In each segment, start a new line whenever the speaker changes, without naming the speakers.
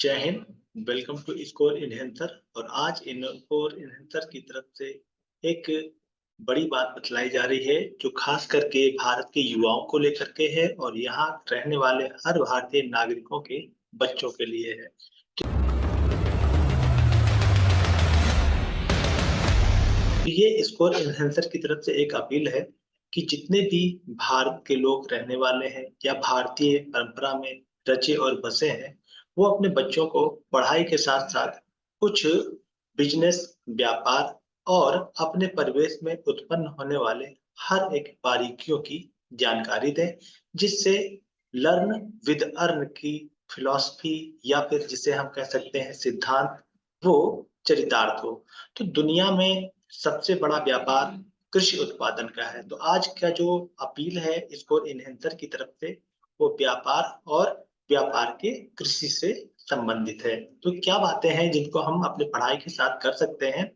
जय हिंद। Welcome to score enhancer. और आज स्कोर इन्हेंसर की तरफ से एक बड़ी बात बतलाई जा रही है जो खास करके भारत के युवाओं को लेकर के है और यहाँ रहने वाले हर भारतीय नागरिकों के बच्चों के लिए है। ये स्कोर इन्हेंसर की तरफ से एक अपील है कि जितने भी भारत के लोग रहने वाले हैं या भारतीय परंपरा में रचे और बसे हैं, वो अपने बच्चों को पढ़ाई के साथ साथ कुछ बिजनेस, व्यापार और अपने परिवेश में उत्पन्न होने वाले हर एक बारीकियों की जानकारी दें, जिससे लर्न विद अर्न की फिलॉसफी या फिर जिसे हम कह सकते हैं सिद्धांत, वो चरितार्थ हो। तो दुनिया में सबसे बड़ा व्यापार कृषि उत्पादन का है। तो आज का जो अपील है स्कोर इन्हेंसर की तरफ से, वो व्यापार और व्यापार के कृषि से संबंधित है। तो क्या बातें हैं जिनको हम अपने पढ़ाई के साथ कर सकते हैं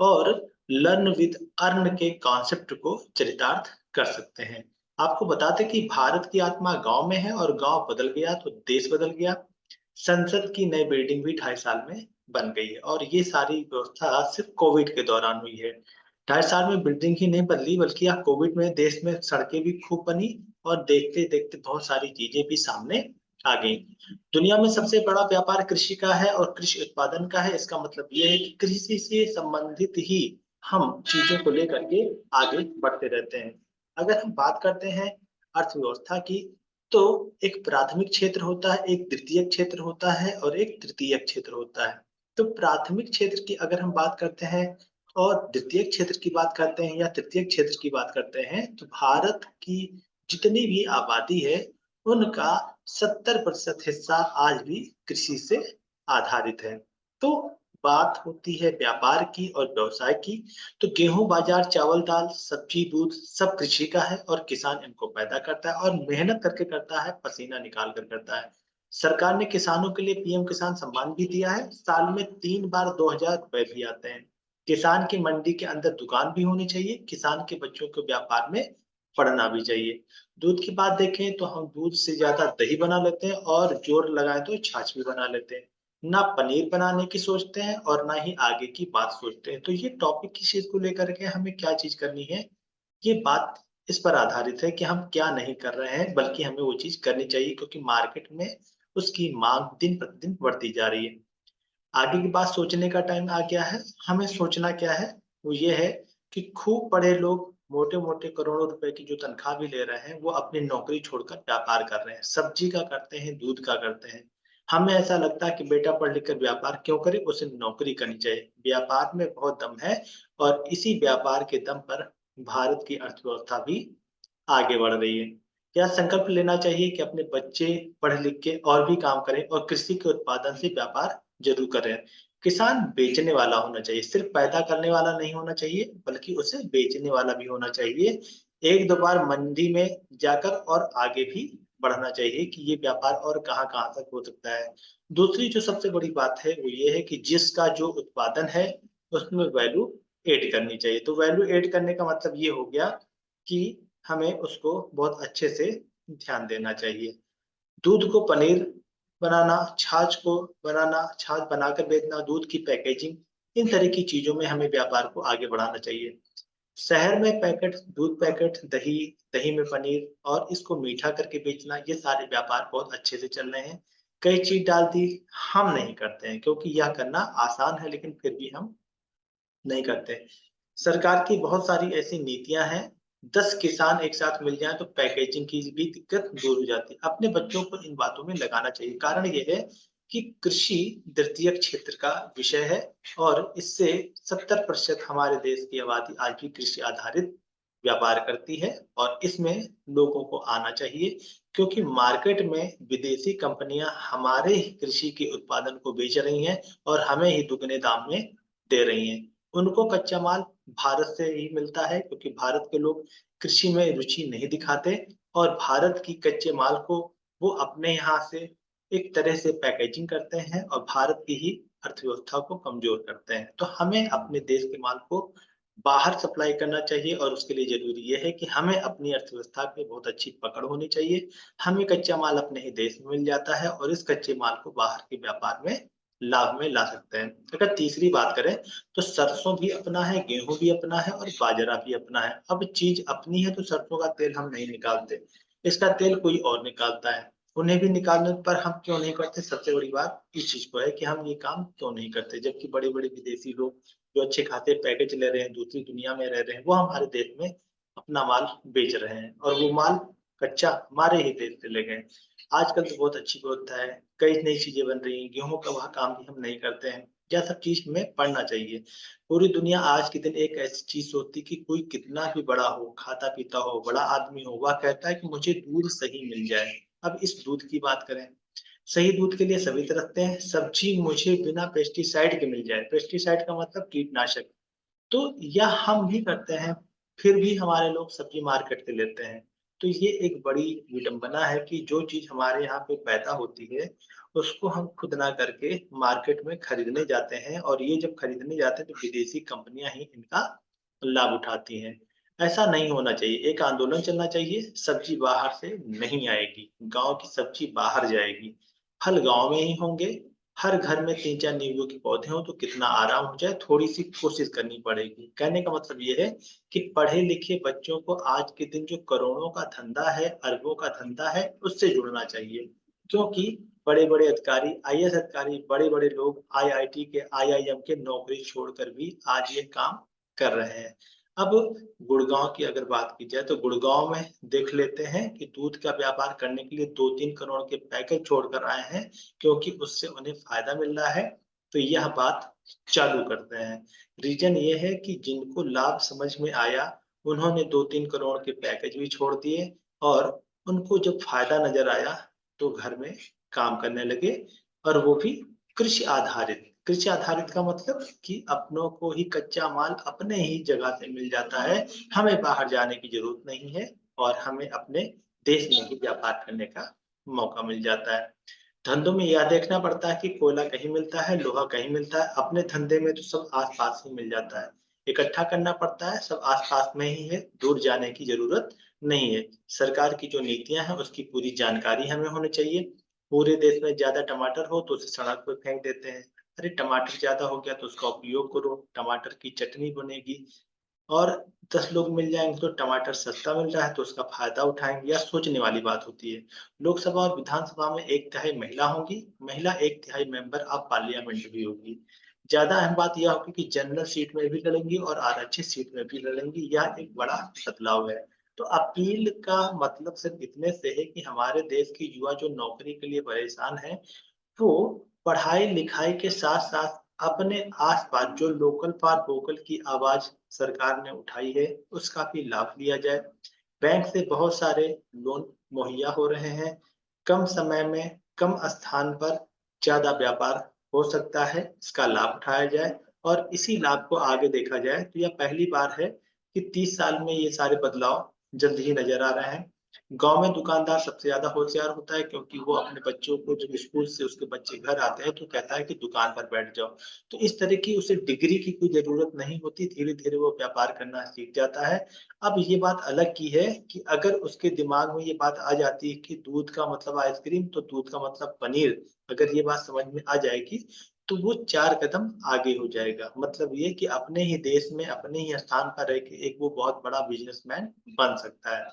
और लर्न विद अर्न के कॉन्सेप्ट को चरितार्थ कर सकते हैं। आपको बताते कि भारत की आत्मा गांव में है और गांव बदल गया तो देश बदल गया। संसद की नई बिल्डिंग भी 2.5 साल में बन गई है और ये सारी व्यवस्था सिर्फ कोविड के दौरान हुई है। 2.5 साल में बिल्डिंग ही नहीं बदली बल्कि अब कोविड में देश में सड़कें भी खूब बनी और देखते देखते बहुत सारी चीजें भी सामने आ गई। दुनिया में सबसे बड़ा व्यापार कृषि का है और कृषि उत्पादन का है। इसका मतलब ये है कि कृषि से संबंधित ही हम चीजों को लेकर के आगे बढ़ते रहते हैं। अगर हम बात करते हैं अर्थव्यवस्था की, तो एक प्राथमिक क्षेत्र होता है, एक द्वितीयक क्षेत्र होता है और एक तृतीयक क्षेत्र होता है। तो प्राथमिक क्षेत्र की अगर हम बात करते हैं और द्वितीयक क्षेत्र की बात करते हैं या तृतीयक क्षेत्र की बात करते हैं, तो भारत की जितनी भी आबादी है उनका 70% हिस्सा आज भी कृषि से आधारित है। तो बात होती है व्यापार की और व्यवसाय की, तो गेहूं, बाजार, चावल, दाल, सब्जी, दूध सब कृषि का है और किसान इनको पैदा करता है और मेहनत करके करता है, पसीना निकाल कर करता है। सरकार ने किसानों के लिए पीएम किसान सम्मान भी दिया है। साल में 3 बार 2,000 रुपए भी आते हैं। किसान की मंडी के अंदर दुकान भी होनी चाहिए। किसान के बच्चों को व्यापार में पढ़ना भी चाहिए। दूध की बात देखें तो हम दूध से ज्यादा दही बना लेते हैं और जोर लगाए तो छाछ भी बना लेते हैं। ना पनीर बनाने की सोचते हैं और ना ही आगे की बात सोचते हैं। तो ये टॉपिक किस चीज को लेकर के हमें क्या चीज करनी है, ये बात इस पर आधारित है कि हम क्या नहीं कर रहे हैं, बल्कि हमें वो चीज करनी चाहिए क्योंकि मार्केट में उसकी मांग दिन प्रतिदिन बढ़ती जा रही है। आगे की बात सोचने का टाइम आ गया है। हमें सोचना क्या है, वो ये है कि खूब पढ़े लोग मोटे मोटे करोड़ों रुपए की जो तनख्वाह भी ले रहे हैं, वो अपनी नौकरी छोड़कर व्यापार कर रहे हैं। सब्जी का करते हैं, दूध का करते हैं। हमें ऐसा लगता है कि बेटा पढ़ लिख कर व्यापार क्यों करे, उसे नौकरी करनी चाहिए। व्यापार में बहुत दम है और इसी व्यापार के दम पर भारत की अर्थव्यवस्था भी आगे बढ़ रही है। क्या संकल्प लेना चाहिए कि अपने बच्चे पढ़ लिख के और भी काम करें और कृषि के उत्पादन से व्यापार जरूर करें। किसान बेचने वाला होना चाहिए, सिर्फ पैदा करने वाला नहीं होना चाहिए, बल्कि उसे बेचने वाला भी होना चाहिए। एक दो बार मंडी में जाकर और आगे भी बढ़ना चाहिए कि ये व्यापार और कहाँ-कहाँ तक हो सकता है। दूसरी जो सबसे बड़ी बात है वो ये है कि जिसका जो उत्पादन है उसमें वैल्यू ऐड करनी चाहिए। तो वैल्यू ऐड करने का मतलब ये हो गया कि हमें उसको बहुत अच्छे से ध्यान देना चाहिए। दूध को पनीर बनाना, छाछ को बनाना, छाछ बनाकर बेचना, दूध की पैकेजिंग, इन तरह की चीज़ों में हमें व्यापार को आगे बढ़ाना चाहिए। शहर में पैकेट, दूध पैकेट, दही, दही में पनीर और इसको मीठा करके बेचना, ये सारे व्यापार बहुत अच्छे से चल रहे हैं। कई चीज़ डाल दी, हम नहीं करते हैं क्योंकि यह करना आसान है लेकिन फिर भी हम नहीं करते। सरकार की बहुत सारी ऐसी नीतियाँ हैं, 10 किसान एक साथ मिल जाएँ तो पैकेजिंग की भी दिक्कत दूर हो जाती है। अपने बच्चों को इन बातों में लगाना चाहिए। कारण ये है कि कृषि तृतीयक क्षेत्र का विषय है और इससे 70% हमारे देश की आबादी आज भी कृषि आधारित व्यापार करती है और इसमें लोगों को आना चाहिए क्योंकि मार्केट में विदेशी कंपनियाँ हमारे ही कृषि के उत्पादन को बेच रही हैं और हमें ही दुगने दाम में दे रही हैं। उनको कच्चा माल भारत से ही मिलता है क्योंकि भारत के लोग कृषि में रुचि नहीं दिखाते और भारत की कच्चे माल को वो अपने यहाँ से एक तरह से पैकेजिंग करते हैं और भारत की ही अर्थव्यवस्था को कमजोर करते हैं। तो हमें अपने देश के माल को बाहर सप्लाई करना चाहिए और उसके लिए ज़रूरी ये है कि हमें अपनी अर्थव्यवस्था पे बहुत अच्छी पकड़ होनी चाहिए। हमें कच्चा माल अपने ही देश में मिल जाता है और इस कच्चे माल को बाहर के व्यापार में लाभ में ला सकते हैं। अगर तीसरी बात करें तो सरसों भी अपना है, गेहूँ भी अपना है और बाजरा भी अपना है। अब चीज़ अपनी है तो सरसों का तेल हम नहीं निकालते, इसका तेल कोई और निकालता है। उन्हें भी निकालने पर हम क्यों नहीं करते? सबसे बड़ी बात इस चीज़ को है कि हम ये काम क्यों नहीं करते? जबकि बड़े-बड़े विदेशी लोग जो अच्छे खासे पैकेज ले रहे हैं, दूसरी दुनिया में रह रहे हैं, वो हमारे देश में अपना माल बेच रहे हैं और वो माल कच्चा हमारे ही देश से ले गए। आजकल तो बहुत अच्छी व्यवस्था है, कई नई चीज़ें बन रही हैं, गेहूँ का वहाँ काम भी हम नहीं करते हैं। यह सब चीज़ हमें पढ़ना चाहिए। पूरी दुनिया आज के दिन एक ऐसी चीज़ सोचती है कि कोई कितना भी बड़ा हो, खाता-पीता हो, बड़ा आदमी हो, वह कहता है कि मुझे दूध सही मिल जाए। अब इस दूध की बात करें, सही दूध के लिए सभी तरसते हैं, सब्ज़ी मुझे बिना पेस्टिसाइड के मिल जाए। पेस्टिसाइड का मतलब कीटनाशक। तो यह हम भी करते हैं, फिर भी हमारे लोग सब्ज़ी मार्केट से लेते हैं। तो ये एक बड़ी विडंबना है कि जो चीज़ हमारे यहाँ पे पैदा होती है, उसको हम खुद ना करके मार्केट में खरीदने जाते हैं और ये जब खरीदने जाते हैं तो विदेशी कंपनियाँ ही इनका लाभ उठाती हैं। ऐसा नहीं होना चाहिए, एक आंदोलन चलना चाहिए, सब्ज़ी बाहर से नहीं आएगी, गाँव की सब्ज़ी बाहर जाएगी। फल गाँव में ही होंगे, हर घर में 3-4 नींबू के पौधे हों तो कितना आराम हो जाए, थोड़ी-सी कोशिश करनी पड़ेगी। कहने का मतलब ये है कि पढ़े-लिखे बच्चों को आज के दिन जो करोड़ों का धंधा है, अरबों का धंधा है, उससे जुड़ना चाहिए। क्योंकि बड़े-बड़े अधिकारी, आईएएस अधिकारी, बड़े-बड़े लोग आईआईटी के, आईआईएम के नौकरी छोड़कर भी आज ये काम कर रहे हैं। अब गुड़गाँव की अगर बात की जाए तो गुड़गाँव में देख लेते हैं कि दूध का व्यापार करने के लिए 2-3 करोड़ के पैकेज छोड़कर आए हैं क्योंकि उससे उन्हें फ़ायदा मिल रहा है, तो यह बात चालू करते हैं। रीज़न ये है कि जिनको लाभ समझ में आया, उन्होंने 2-3 करोड़ के पैकेज भी छोड़ दिए और उनको जब फ़ायदा नज़र आया, तो घर में काम करने लगे और वो भी कृषि आधारित। कृषि आधारित का मतलब कि अपनों को ही कच्चा माल अपने ही जगह से मिल जाता है, हमें बाहर जाने की ज़रूरत नहीं है और हमें अपने देश में ही व्यापार करने का मौका मिल जाता है। धंधों में यह देखना पड़ता है कि कोयला कहीं मिलता है, लोहा कहीं मिलता है, अपने धंधे में तो सब आस-पास ही मिल जाता है। इकट्ठा करना पड़ता है, सब आस-पास में ही है, दूर जाने की ज़रूरत नहीं है। सरकार की जो नीतियाँ हैं, उसकी पूरी जानकारी हमें होनी चाहिए। पूरे देश में ज़्यादा टमाटर हो तो उसे सड़क पे फेंक देते हैं। अरे! टमाटर ज़्यादा हो गया तो उसका उपयोग करो, टमाटर की चटनी बनेगी। और 10 लोग मिल जाएँगे तो टमाटर सस्ता मिल रहा है तो उसका फ़ायदा उठाएँगे, यह सोचने वाली बात होती है। लोकसभा और विधानसभा में 1/3 महिला होंगी, महिला 1/3 मेंबर ऑफ पार्लियामेंट भी होगी। ज़्यादा अहम बात यह होगी कि जनरल सीट में भी लड़ेंगी और आरक्षित सीट में भी लड़ेंगी, यह एक बड़ा बदलाव है। तो अपील का मतलब सिर्फ़ इतने से है कि हमारे देश के युवा जो नौकरी के लिए परेशान हैं, तो पढ़ाई-लिखाई के साथ-साथ अपने आस-पास जो लोकल फॉर वोकल की आवाज़ सरकार ने उठाई है, उसका भी लाभ लिया जाए। बैंक से बहुत सारे लोन मुहैया हो रहे हैं। कम समय में, कम स्थान पर ज़्यादा व्यापार हो सकता है, इसका लाभ उठाया जाए और इसी लाभ को आगे देखा जाए तो यह पहली बार है कि 30 साल में ये सारे बदलाव जल्द ही नज़र आ रहे हैं। गाँव में दुकानदार सबसे ज़्यादा होशियार होता है क्योंकि वो अपने बच्चों को जब स्कूल से उसके बच्चे घर आते हैं तो कहता है कि दुकान पर बैठ जाओ। तो इस तरह की उसे डिग्री की कोई ज़रूरत नहीं होती, धीरे-धीरे वो व्यापार करना सीख जाता है। अब ये बात अलग की है कि अगर उसके दिमाग में ये बात आ जाती है कि दूध का मतलब आइसक्रीम, तो दूध का मतलब पनीर, अगर ये बात समझ में आ जाएगी, तो वो 4 कदम आगे हो जाएगा। मतलब ये कि अपने ही देश में, अपने ही स्थान पर रह के एक वो बहुत बड़ा बिज़नेसमैन बन सकता है।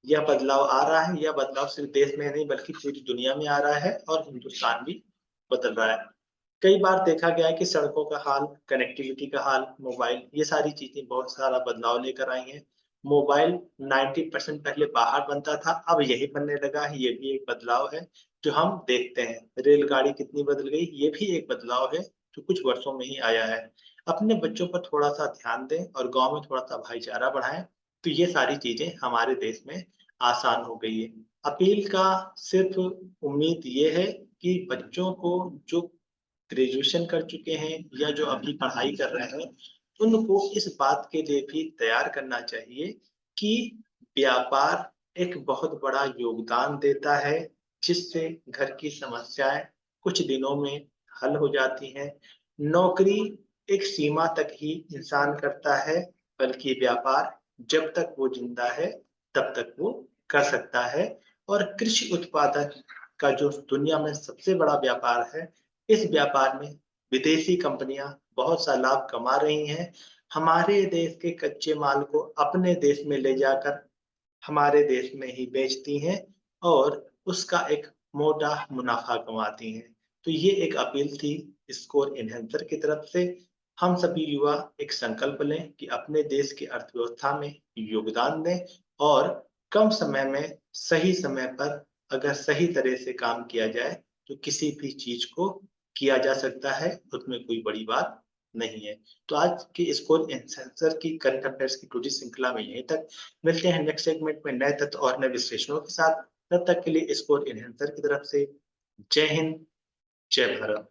यह बदलाव आ रहा है, यह बदलाव सिर्फ़ देश में नहीं बल्कि पूरी दुनिया में आ रहा है और हिंदुस्तान भी बदल रहा है। कई बार देखा गया है कि सड़कों का हाल, कनेक्टिविटी का हाल, मोबाइल ये सारी चीज़ें बहुत सारा बदलाव लेकर आई हैं। मोबाइल 90% पहले बाहर बनता था, अब यहीं बनने लगा है, ये भी एक बदलाव है, जो हम देखते हैं। रेलगाड़ी कितनी बदल गई, ये भी एक बदलाव है, जो कुछ वर्षों में ही आया है। अपने बच्चों पर थोड़ा-सा ध्यान दें और गाँव में थोड़ा-सा भाईचारा बढ़ाएँ, तो ये सारी चीज़ें हमारे देश में आसान हो गई है। अपील का सिर्फ़ उम्मीद ये है कि बच्चों को जो ग्रेजुएशन कर चुके हैं या जो अभी पढ़ाई कर रहे हैं, उनको इस बात के लिए भी तैयार करना चाहिए कि व्यापार एक बहुत बड़ा योगदान देता है, जिससे घर की समस्याएँ कुछ दिनों में हल हो जाती हैं। नौकरी एक सीमा तक ही इंसान करता है, बल्कि व्यापार जब तक वो जिंदा है तब तक वो कर सकता है। और कृषि उत्पादन का जो दुनिया में सबसे बड़ा व्यापार है, इस व्यापार में विदेशी कंपनियां बहुत सा लाभ कमा रही हैं। हमारे देश के कच्चे माल को अपने देश में ले जाकर हमारे देश में ही बेचती हैं और उसका एक मोटा मुनाफा कमाती हैं। तो ये एक अपील थी स्कोर एनहांसर की तरफ से। हम सभी युवा एक संकल्प लें कि अपने देश की अर्थव्यवस्था में योगदान दें और कम समय में सही समय पर अगर सही तरह से काम किया जाए तो किसी भी चीज को किया जा सकता है, उसमें कोई बड़ी बात नहीं है। तो आज की स्कोर एनहांसर की करंट अफेयर्स की टूडी श्रृंखला में यहीं तक। मिलते हैं नेक्स्ट सेगमेंट में नए तथ्य और नए विश्लेषणों के साथ। तब तक के लिए स्कोर एनहांसर की तरफ से जय हिंद, जय भारत।